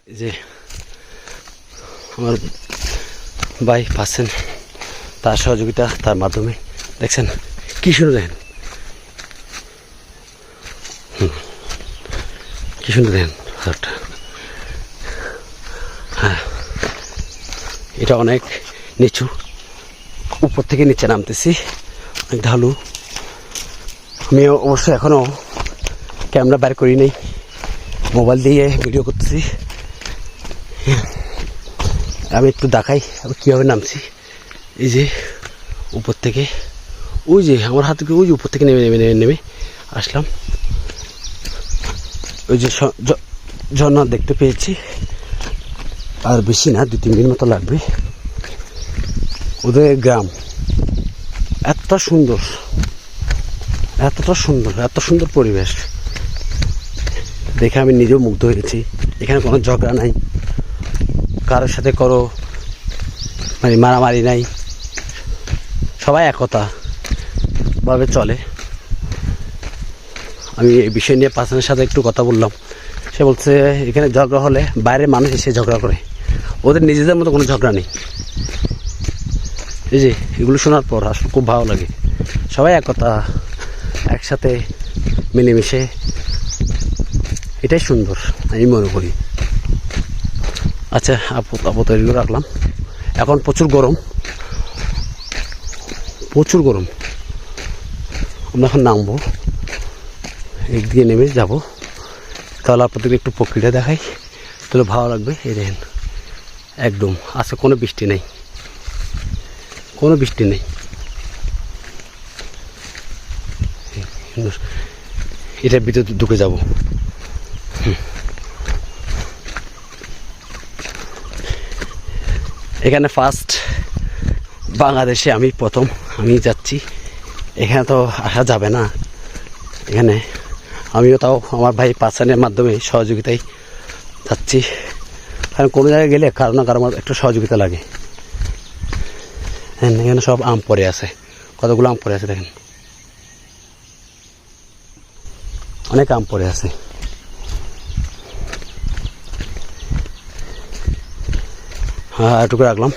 এই যে আমার ভাই পাচ্ছেন, তার সহযোগিতা, তার মাধ্যমে দেখছেন কি সুন্দর, দেখেন কি সুন্দর, দেখেন পাথরটা। হ্যাঁ, এটা অনেক নিচু, উপর থেকে নিচে নামতেছি, অনেক ঢালু। আমি অবশ্য এখনও ক্যামেরা বের করি নাই, মোবাইল দিয়ে ভিডিও করতেছি। আমি একটু দেখাই আমি কীভাবে নামছি। এই যে উপর থেকে, ওই যে আমার হাত থেকে ওই যে উপর থেকে নেমে নেমে নেমে নেমে আসলাম। ওই যে ঝর্ণা দেখতে পেয়েছি, আর বেশি না, 2-3 মিনিট মতো লাগবে। ওদের গ্রাম এত সুন্দর, এতটা সুন্দর, এত সুন্দর পরিবেশ দেখে আমি নিজেও মুগ্ধ হয়েছি। এখানে কোনো ঝগড়া নাই, কারোর সাথে মানে মারামারি নাই, সবাই একতা ভাবে চলে। আমি এই বিষয় নিয়ে পার্সনের সাথে একটু কথা বললাম। সে বলছে এখানে ঝগড়া হলে বাইরের মানুষ এসে ঝগড়া করে, ওদের নিজেদের মতো কোনো ঝগড়া নেই। এই যে এগুলো শোনার পর আসলে খুব ভালো লাগে, সবাই একতা, একসাথে মিলেমিশে, এটাই সুন্দর আমি মনে করি। আচ্ছা, আপাতত এগুলো রাখলাম। এখন প্রচুর গরম, প্রচুর গরম। আমরা এখন নামবো, একদিকে নেমে যাব। তাহলে আপনাদেরকে একটু প্রকৃতিটা দেখাই, তাহলে ভালো লাগবে। এই দেখেন একদম আজকে কোনো বৃষ্টি নেই, কোনো বৃষ্টি নেই। এটার ভিতরে ঢুকে যাব। এখানে ফার্স্ট বাংলাদেশে আমি প্রথম আমি যাচ্ছি। এখানে তো আসা যাবে না, এখানে আমিও তাও আমার ভাই পার্সনের মাধ্যমে সহযোগিতায় যাচ্ছি। কারণ কোনো জায়গায় গেলে কারো না কারো একটা সহযোগিতা লাগে। হ্যাঁ, এখানে সব আম পড়ে আছে, কতগুলো আম পড়ে আছে দেখেন, অনেক আম পড়ে আছে। হ্যাঁ, এটুকু রাখলাম।